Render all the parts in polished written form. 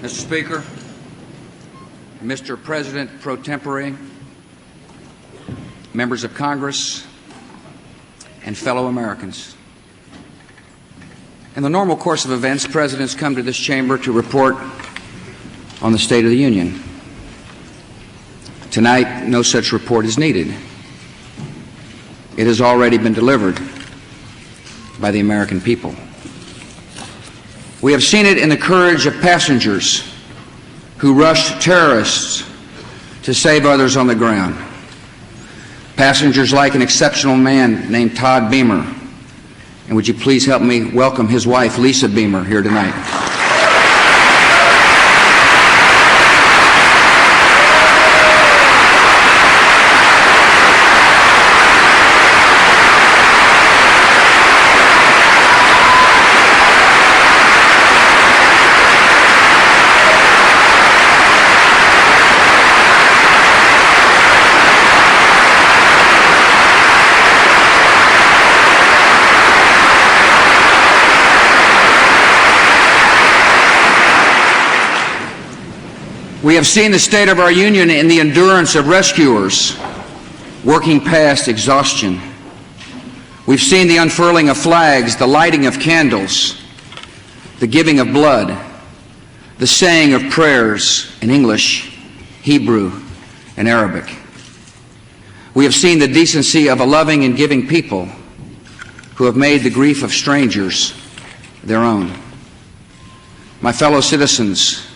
Mr. Speaker, Mr. President pro tempore, members of Congress, and fellow Americans. In the normal course of events, presidents come to this chamber to report on the State of the Union. Tonight, no such report is needed. It has already been delivered by the American people. We have seen it in the courage of passengers who rushed terrorists to save others on the ground. Passengers like an exceptional man named Todd Beamer. And would you please help me welcome his wife, Lisa Beamer, here tonight. We have seen the state of our union in the endurance of rescuers working past exhaustion. We've seen the unfurling of flags, the lighting of candles, the giving of blood, the saying of prayers in English, Hebrew, and Arabic. We have seen the decency of a loving and giving people who have made the grief of strangers their own. My fellow citizens,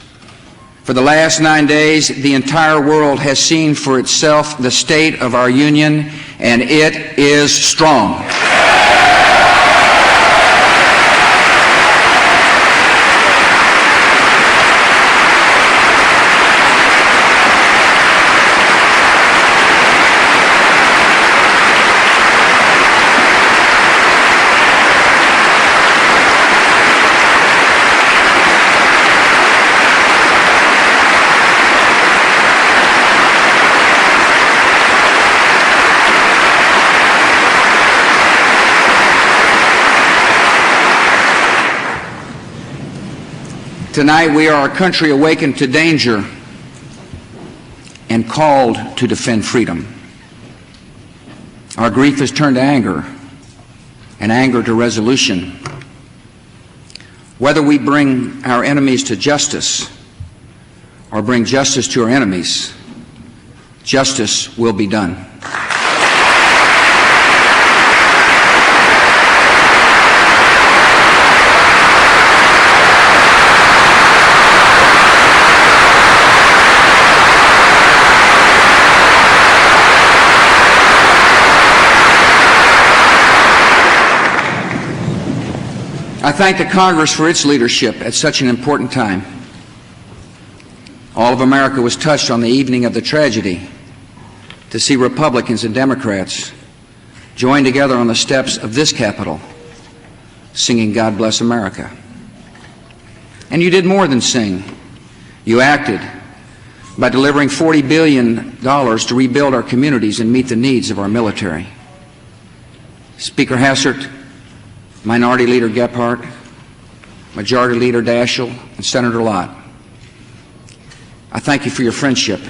for the last 9 days, the entire world has seen for itself the state of our union, and it is strong. Tonight, we are a country awakened to danger and called to defend freedom. Our grief is turned to anger, and anger to resolution. Whether we bring our enemies to justice or bring justice to our enemies, justice will be done. I thank the Congress for its leadership at such an important time. All of America was touched on the evening of the tragedy to see Republicans and Democrats join together on the steps of this Capitol, singing God Bless America. And you did more than sing. You acted by delivering $40 billion to rebuild our communities and meet the needs of our military. Speaker Hassert, Minority Leader Gephardt, Majority Leader Daschle, and Senator Lott, I thank you for your friendship,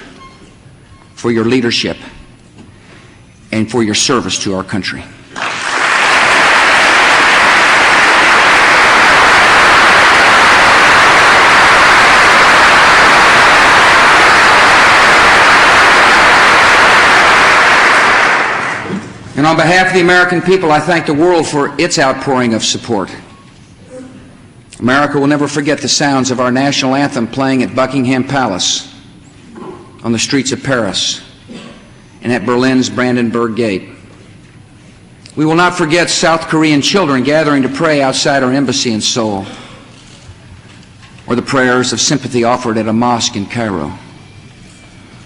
for your leadership, and for your service to our country. And on behalf of the American people, I thank the world for its outpouring of support. America will never forget the sounds of our national anthem playing at Buckingham Palace, on the streets of Paris, and at Berlin's Brandenburg Gate. We will not forget South Korean children gathering to pray outside our embassy in Seoul, or the prayers of sympathy offered at a mosque in Cairo.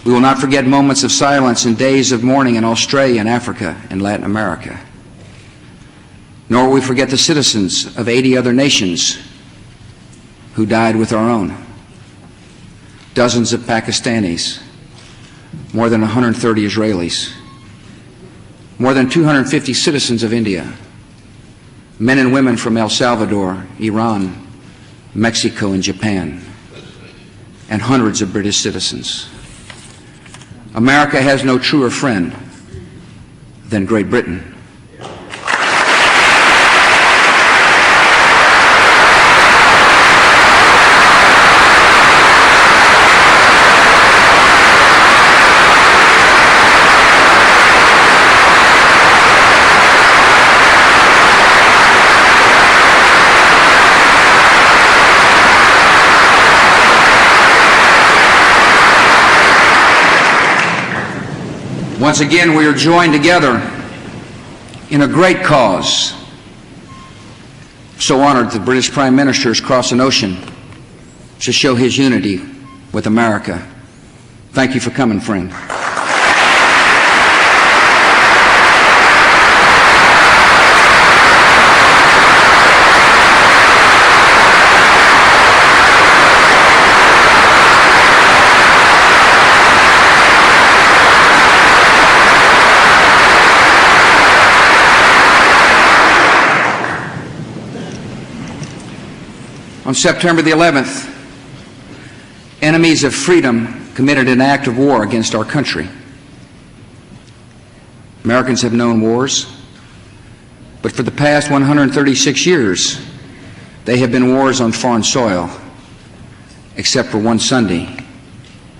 We will not forget moments of silence and days of mourning in Australia and Africa and Latin America. Nor will we forget the citizens of 80 other nations who died with our own. Dozens of Pakistanis, more than 130 Israelis, more than 250 citizens of India, men and women from El Salvador, Iran, Mexico, and Japan. and hundreds of British citizens. America has no truer friend than Great Britain. Once again, we are joined together in a great cause. So honored the British Prime Minister has crossed an ocean to show his unity with America. Thank you for coming, friend. On September the 11th, enemies of freedom committed an act of war against our country. Americans have known wars, but for the past 136 years, they have been wars on foreign soil, except for one Sunday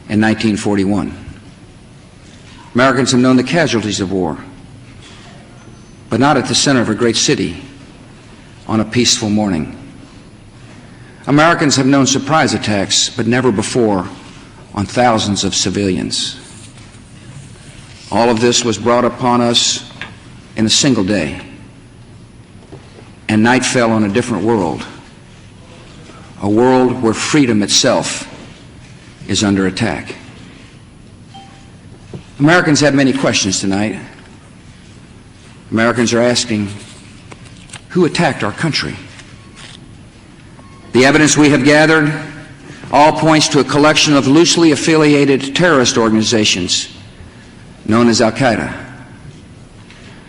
in 1941. Americans have known the casualties of war, but not at the center of a great city on a peaceful morning. Americans have known surprise attacks, but never before on thousands of civilians. All of this was brought upon us in a single day, and night fell on a different world, a world where freedom itself is under attack. Americans have many questions tonight. Americans are asking, who attacked our country? The evidence we have gathered all points to a collection of loosely affiliated terrorist organizations known as Al-Qaeda.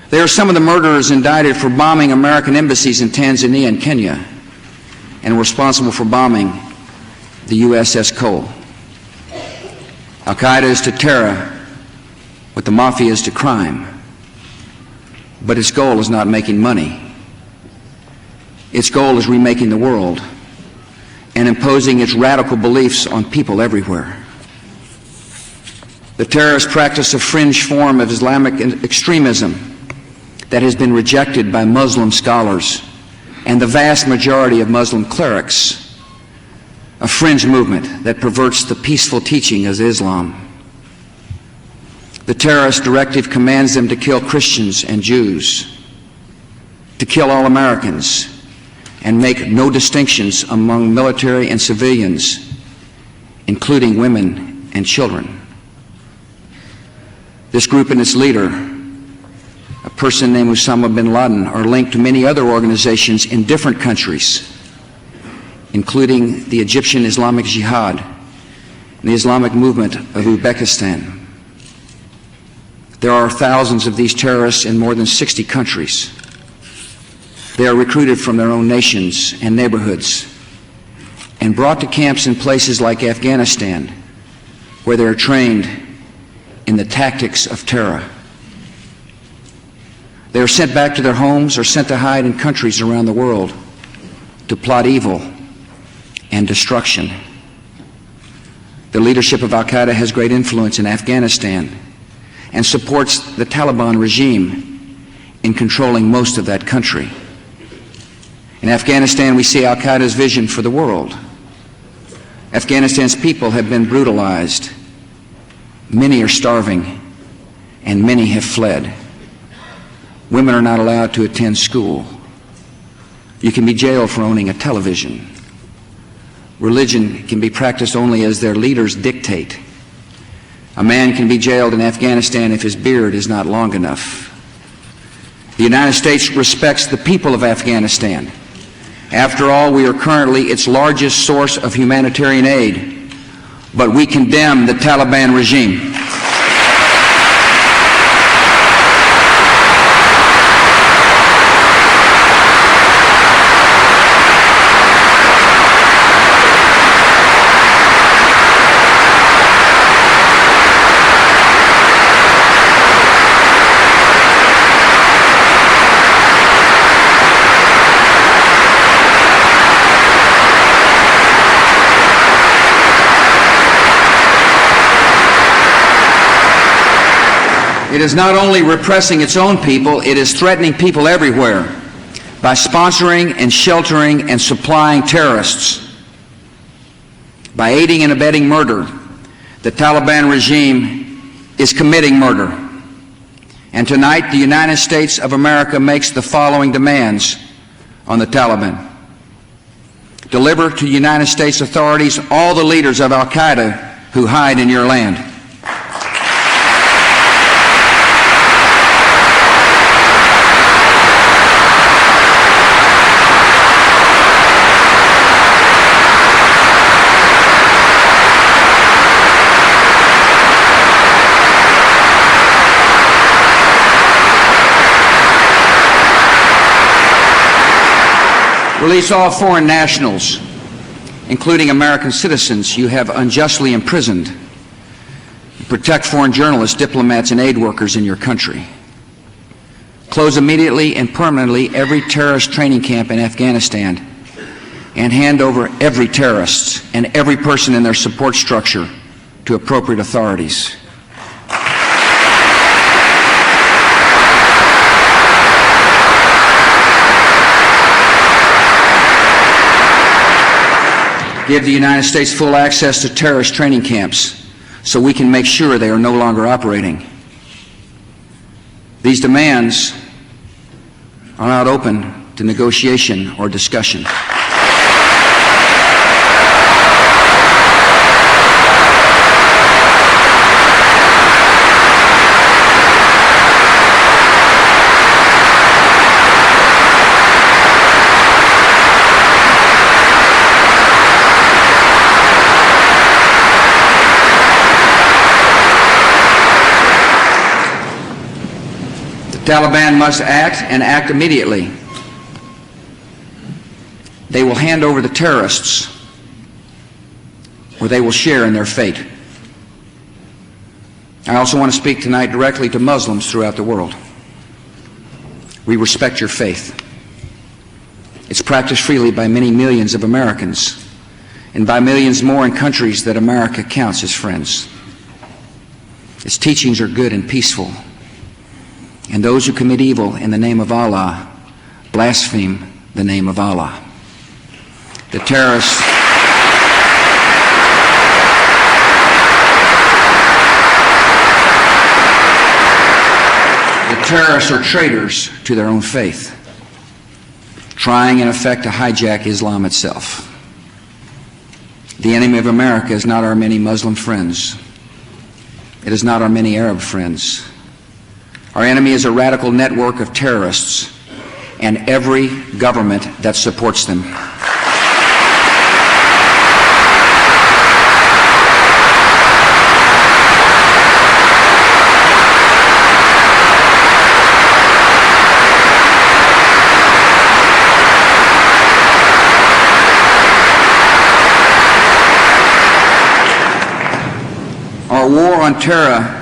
They are some of the murderers indicted for bombing American embassies in Tanzania and Kenya and responsible for bombing the USS Cole. Al-Qaeda is to terror what the mafia is to crime, but its goal is not making money. Its goal is remaking the world and imposing its radical beliefs on people everywhere. The terrorists practice a fringe form of Islamic extremism that has been rejected by Muslim scholars and the vast majority of Muslim clerics, a fringe movement that perverts the peaceful teaching of Islam. The terrorist directive commands them to kill Christians and Jews, to kill all Americans, and make no distinctions among military and civilians, including women and children. This group and its leader, a person named Osama bin Laden, are linked to many other organizations in different countries, including the Egyptian Islamic Jihad and the Islamic movement of Uzbekistan. There are thousands of these terrorists in more than 60 countries. They are recruited from their own nations and neighborhoods and brought to camps in places like Afghanistan, where they are trained in the tactics of terror. They are sent back to their homes or sent to hide in countries around the world to plot evil and destruction. The leadership of Al-Qaeda has great influence in Afghanistan and supports the Taliban regime in controlling most of that country. In Afghanistan, we see Al-Qaeda's vision for the world. Afghanistan's people have been brutalized. Many are starving, and many have fled. Women are not allowed to attend school. You can be jailed for owning a television. Religion can be practiced only as their leaders dictate. A man can be jailed in Afghanistan if his beard is not long enough. The United States respects the people of Afghanistan. After all, we are currently its largest source of humanitarian aid, but we condemn the Taliban regime. It is not only repressing its own people, it is threatening people everywhere by sponsoring and sheltering and supplying terrorists. By aiding and abetting murder, the Taliban regime is committing murder. And tonight, the United States of America makes the following demands on the Taliban. Deliver to United States authorities all the leaders of al-Qaeda who hide in your land. Release all foreign nationals, including American citizens you have unjustly imprisoned. Protect foreign journalists, diplomats, and aid workers in your country. Close immediately and permanently every terrorist training camp in Afghanistan, and hand over every terrorist and every person in their support structure to appropriate authorities. Give the United States full access to terrorist training camps so we can make sure they are no longer operating. These demands are not open to negotiation or discussion. The Taliban must act, and act immediately. They will hand over the terrorists, or they will share in their fate. I also want to speak tonight directly to Muslims throughout the world. We respect your faith. It's practiced freely by many millions of Americans, and by millions more in countries that America counts as friends. Its teachings are good and peaceful. And those who commit evil in the name of Allah blaspheme the name of Allah. The terrorists are traitors to their own faith, trying in effect to hijack Islam itself. The enemy of America is not our many Muslim friends. It is not our many Arab friends. Our enemy is a radical network of terrorists and every government that supports them. Our war on terror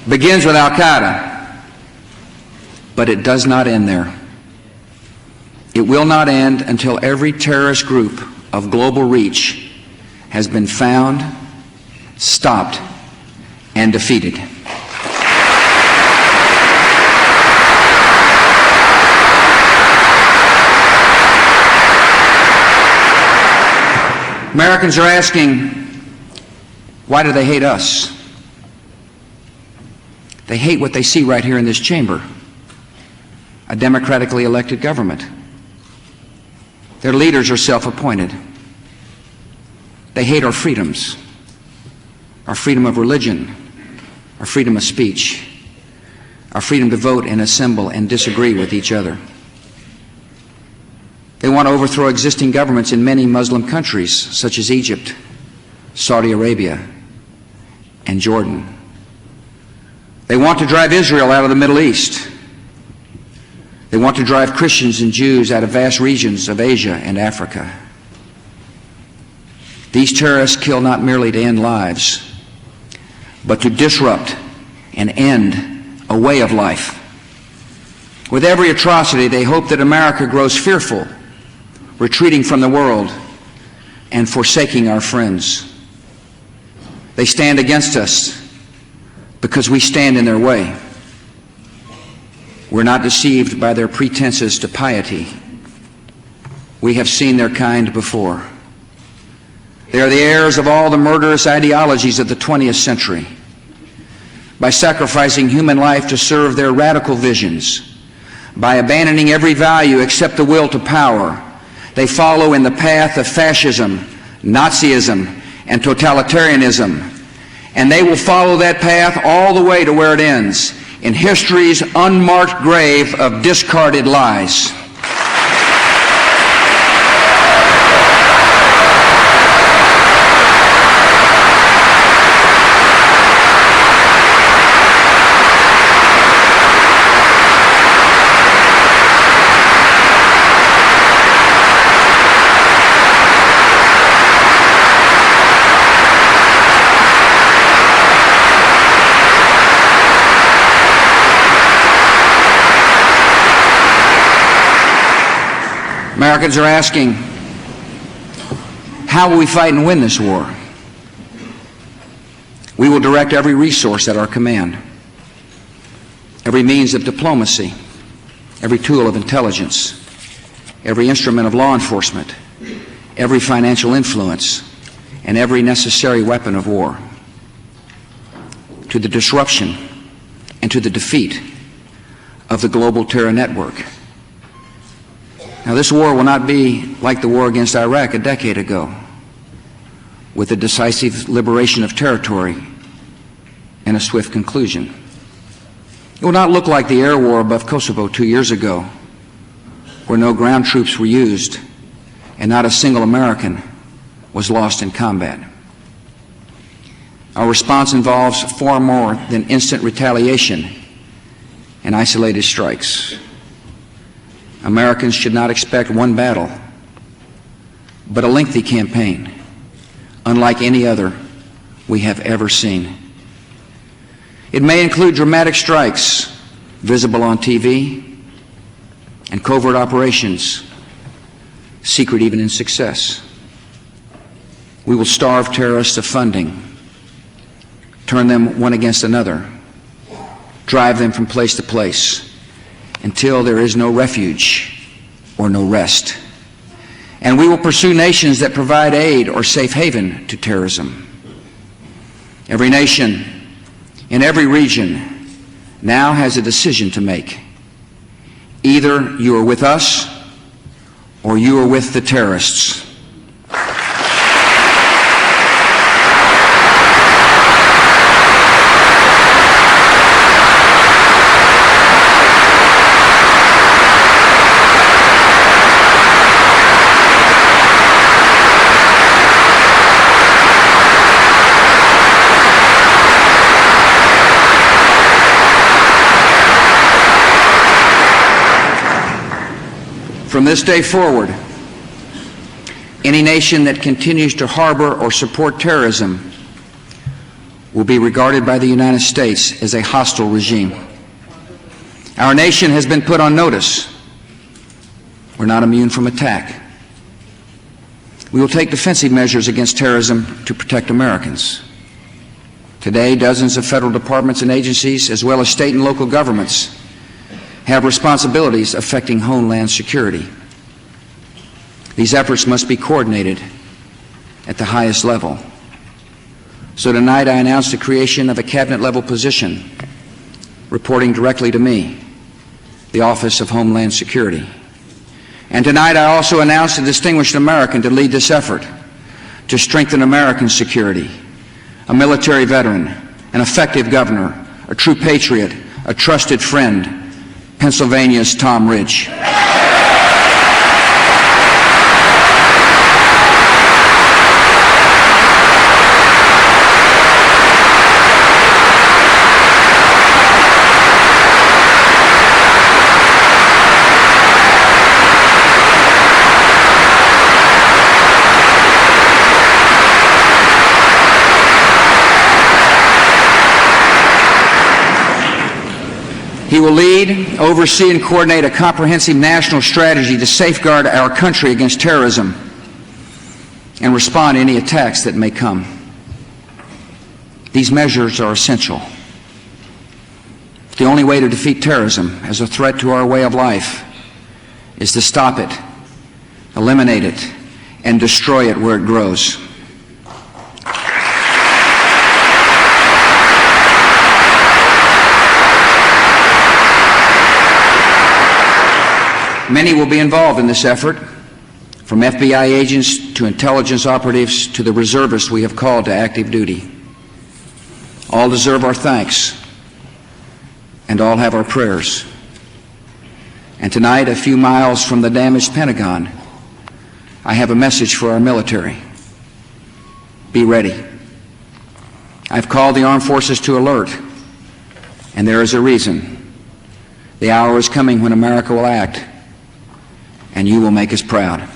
begins with al-Qaeda, but it does not end there. It will not end until every terrorist group of global reach has been found, stopped, and defeated. Americans are asking, why do they hate us? They hate what they see right here in this chamber, a democratically elected government. Their leaders are self-appointed. They hate our freedoms, our freedom of religion, our freedom of speech, our freedom to vote and assemble and disagree with each other. They want to overthrow existing governments in many Muslim countries, such as Egypt, Saudi Arabia, and Jordan. They want to drive Israel out of the Middle East. They want to drive Christians and Jews out of vast regions of Asia and Africa. These terrorists kill not merely to end lives, but to disrupt and end a way of life. With every atrocity, they hope that America grows fearful, retreating from the world and forsaking our friends. They stand against us, because we stand in their way. We're not deceived by their pretenses to piety. We have seen their kind before. They are the heirs of all the murderous ideologies of the 20th century. By sacrificing human life to serve their radical visions, by abandoning every value except the will to power, they follow in the path of fascism, Nazism, and totalitarianism. And they will follow that path all the way to where it ends, in history's unmarked grave of discarded lies. Americans are asking, how will we fight and win this war? We will direct every resource at our command, every means of diplomacy, every tool of intelligence, every instrument of law enforcement, every financial influence, and every necessary weapon of war to the disruption and to the defeat of the global terror network. Now, this war will not be like the war against Iraq a decade ago, with a decisive liberation of territory and a swift conclusion. It will not look like the air war above Kosovo 2 years ago, where no ground troops were used and not a single American was lost in combat. Our response involves far more than instant retaliation and isolated strikes. Americans should not expect one battle, but a lengthy campaign, unlike any other we have ever seen. It may include dramatic strikes, visible on TV, and covert operations, secret even in success. We will starve terrorists of funding, turn them one against another, drive them from place to place, until there is no refuge or no rest. And we will pursue nations that provide aid or safe haven to terrorism. Every nation in every region now has a decision to make. Either you are with us or you are with the terrorists. From this day forward, any nation that continues to harbor or support terrorism will be regarded by the United States as a hostile regime. Our nation has been put on notice. We're not immune from attack. We will take defensive measures against terrorism to protect Americans. Today, dozens of federal departments and agencies, as well as state and local governments, have responsibilities affecting homeland security. These efforts must be coordinated at the highest level. So tonight I announce the creation of a cabinet-level position reporting directly to me, the Office of Homeland Security. And tonight I also announce a distinguished American to lead this effort to strengthen American security, a military veteran, an effective governor, a true patriot, a trusted friend, Pennsylvania's Tom Ridge. He will lead, oversee, and coordinate a comprehensive national strategy to safeguard our country against terrorism and respond to any attacks that may come. These measures are essential The only way to defeat terrorism as a threat to our way of life is to stop it, eliminate it, and destroy it where it grows. Many will be involved in this effort, from FBI agents to intelligence operatives to the reservists we have called to active duty. All deserve our thanks, and all have our prayers. And tonight, a few miles from the damaged Pentagon, I have a message for our military. Be ready. I've called the armed forces to alert, and there is a reason. The hour is coming when America will act, and you will make us proud.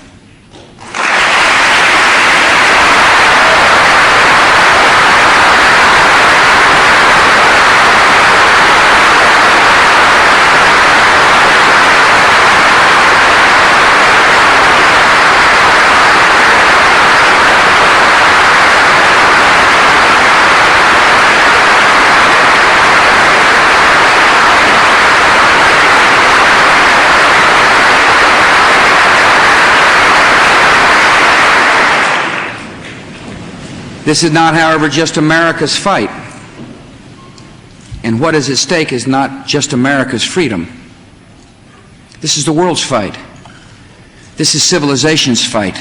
This is not, however, just America's fight. And what is at stake is not just America's freedom. This is the world's fight. This is civilization's fight.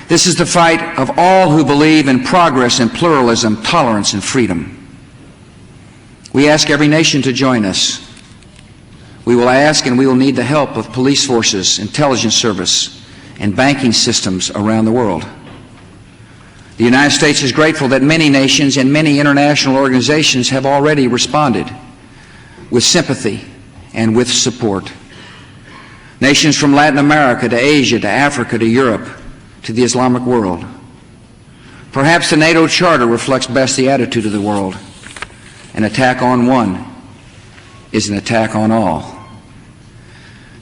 This is the fight of all who believe in progress and pluralism, tolerance and freedom. We ask every nation to join us. We will ask and we will need the help of police forces, intelligence service, and banking systems around the world. The United States is grateful that many nations and many international organizations have already responded with sympathy and with support. Nations from Latin America to Asia to Africa to Europe to the Islamic world. Perhaps the NATO Charter reflects best the attitude of the world. An attack on one is an attack on all.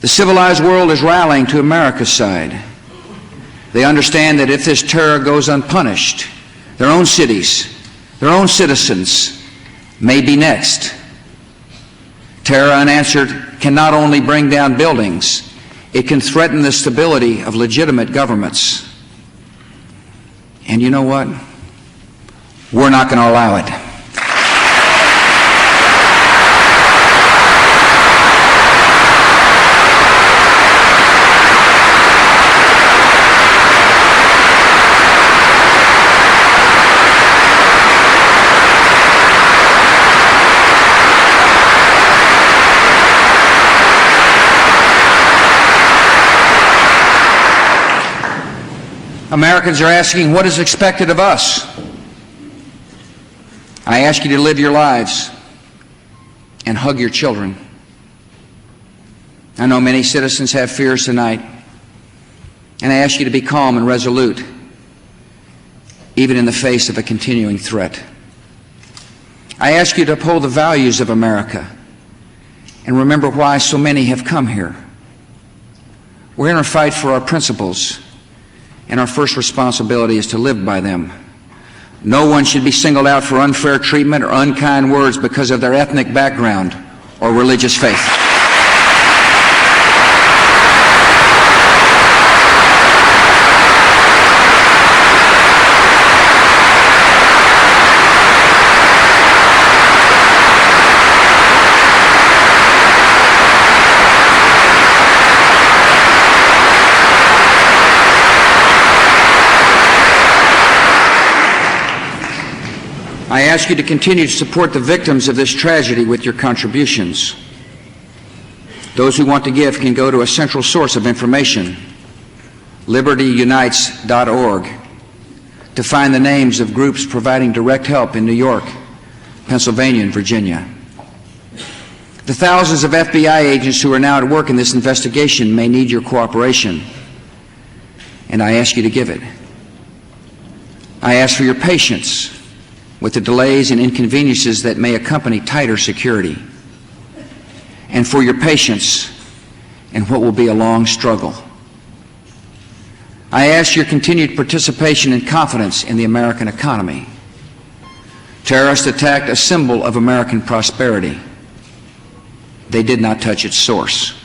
The civilized world is rallying to America's side. They understand that if this terror goes unpunished, their own cities, their own citizens may be next. Terror unanswered can not only bring down buildings, it can threaten the stability of legitimate governments. And you know what? We're not going to allow it. Americans are asking what is expected of us. I ask you to live your lives and hug your children. I know many citizens have fears tonight, and I ask you to be calm and resolute, even in the face of a continuing threat. I ask you to uphold the values of America and remember why so many have come here. We're in a fight for our principles, and our first responsibility is to live by them. No one should be singled out for unfair treatment or unkind words because of their ethnic background or religious faith. I ask you to continue to support the victims of this tragedy with your contributions. Those who want to give can go to a central source of information, libertyunites.org, to find the names of groups providing direct help in New York, Pennsylvania, and Virginia. The thousands of FBI agents who are now at work in this investigation may need your cooperation, and I ask you to give it. I ask for your patience with the delays and inconveniences that may accompany tighter security, and for your patience in what will be a long struggle. I ask your continued participation and confidence in the American economy. Terrorists attacked a symbol of American prosperity. they did not touch its source.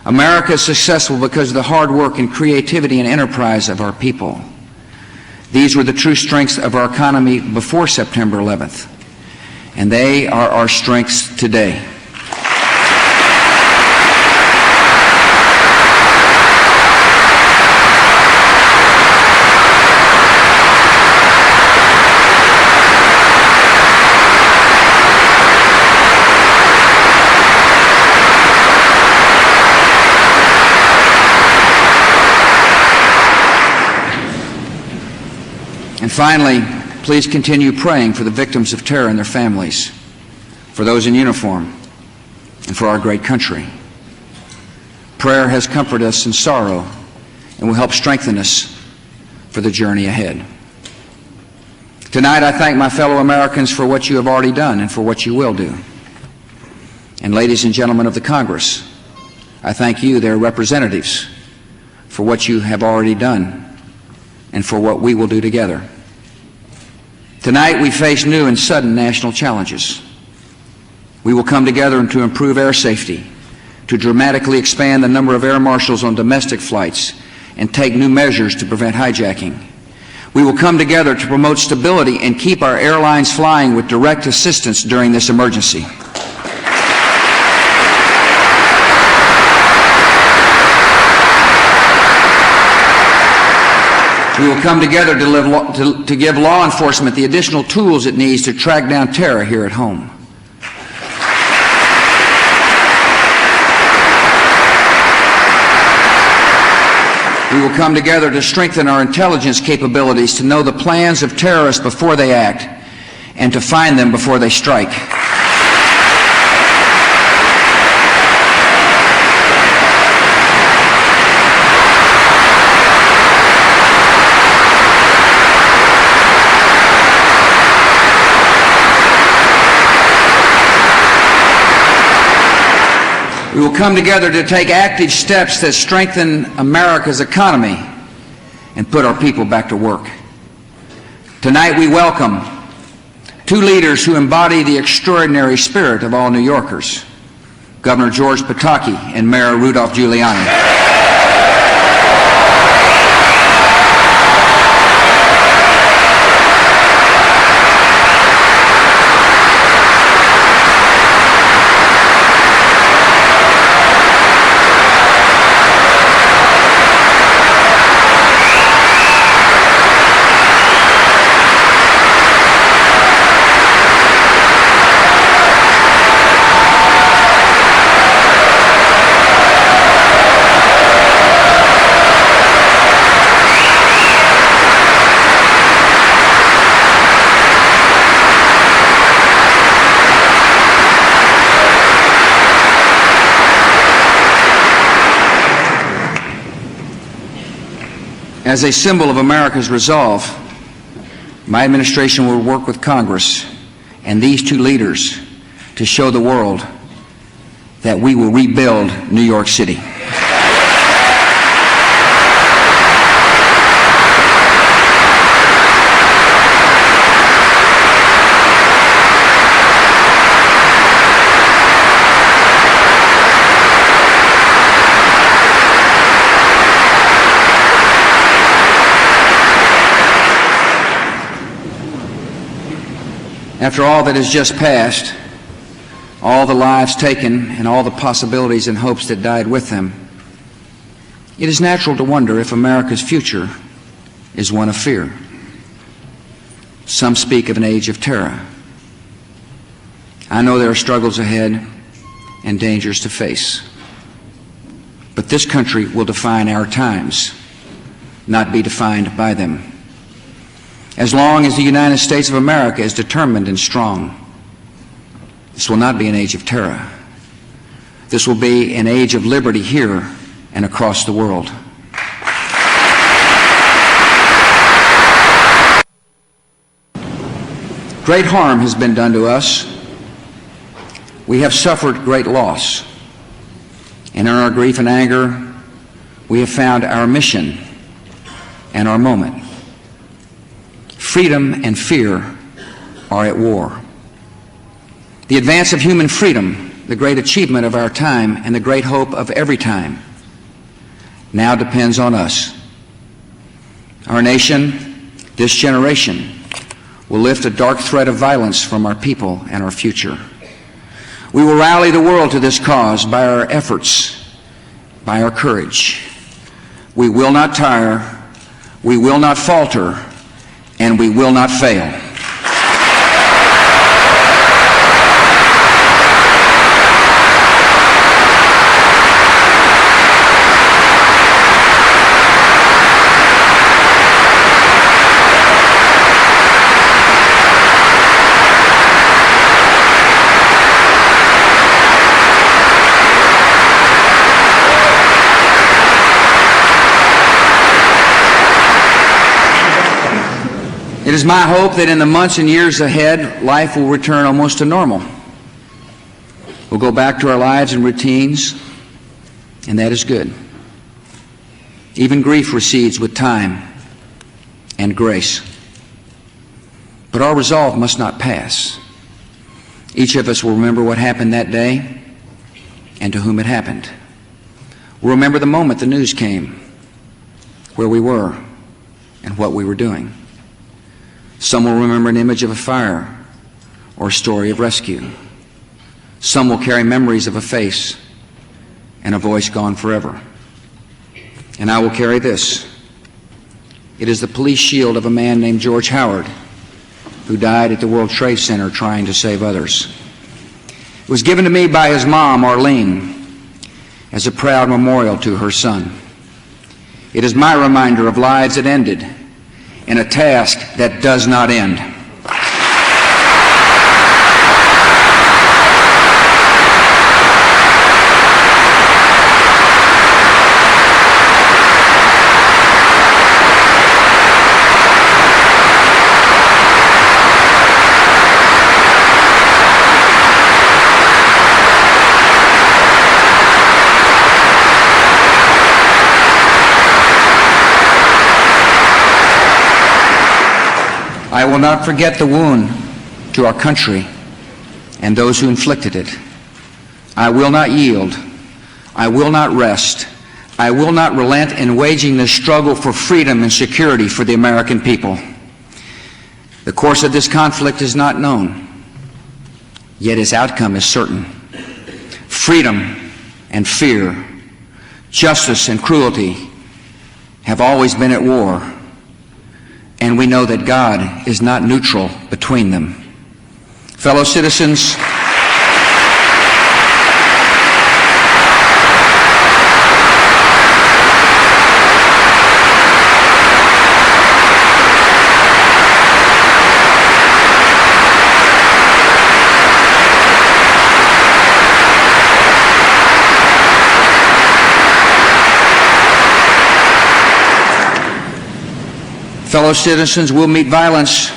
America is successful because of the hard work and creativity and enterprise of our people. These were the true strengths of our economy before September 11th, and they are our strengths today. And finally, please continue praying for the victims of terror and their families, for those in uniform, and for our great country. Prayer has comforted us in sorrow and will help strengthen us for the journey ahead. Tonight, I thank my fellow Americans for what you have already done and for what you will do. And ladies and gentlemen of the Congress, I thank you, their representatives, for what you have already done and for what we will do together. Tonight we face new and sudden national challenges. We will come together to improve air safety, to dramatically expand the number of air marshals on domestic flights, and take new measures to prevent hijacking. We will come together to promote stability and keep our airlines flying with direct assistance during this emergency. We will come together to give law enforcement the additional tools it needs to track down terror here at home. We will come together to strengthen our intelligence capabilities to know the plans of terrorists before they act and to find them before they strike. We will come together to take active steps that strengthen America's economy and put our people back to work. Tonight we welcome two leaders who embody the extraordinary spirit of all New Yorkers, Governor George Pataki and Mayor Rudolph Giuliani. As a symbol of America's resolve, my administration will work with Congress and these two leaders to show the world that we will rebuild New York City. After all that has just passed, all the lives taken and all the possibilities and hopes that died with them, it is natural to wonder if America's future is one of fear. Some speak of an age of terror. I know there are struggles ahead and dangers to face, but this country will define our times, not be defined by them. As long as the United States of America is determined and strong, this will not be an age of terror. This will be an age of liberty here and across the world. Great harm has been done to us. We have suffered great loss. And in our grief and anger, we have found our mission and our moment. Freedom and fear are at war. The advance of human freedom, the great achievement of our time and the great hope of every time, now depends on us. Our nation, this generation, will lift a dark thread of violence from our people and our future. We will rally the world to this cause by our efforts, by our courage. We will not tire, we will not falter, and we will not fail. It is my hope that in the months and years ahead, life will return almost to normal. We'll go back to our lives and routines, and that is good. Even grief recedes with time and grace. But our resolve must not pass. Each of us will remember what happened that day and to whom it happened. We'll remember the moment the news came, where we were, and what we were doing. Some will remember an image of a fire or a story of rescue. Some will carry memories of a face and a voice gone forever. And I will carry this. It is the police shield of a man named George Howard, who died at the World Trade Center trying to save others. It was given to me by his mom, Arlene, as a proud memorial to her son. It is my reminder of lives that ended in a task that does not end. I will not forget the wound to our country and those who inflicted it. I will not yield. I will not rest. I will not relent in waging this struggle for freedom and security for the American people. The course of this conflict is not known, yet its outcome is certain. Freedom and fear, justice and cruelty have always been at war. And we know that God is not neutral between them. Fellow citizens, we'll meet violence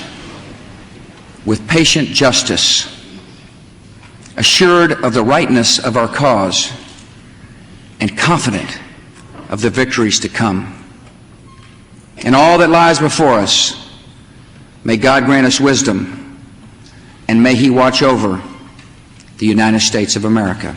with patient justice, assured of the rightness of our cause, and confident of the victories to come. In all that lies before us, may God grant us wisdom, and may He watch over the United States of America.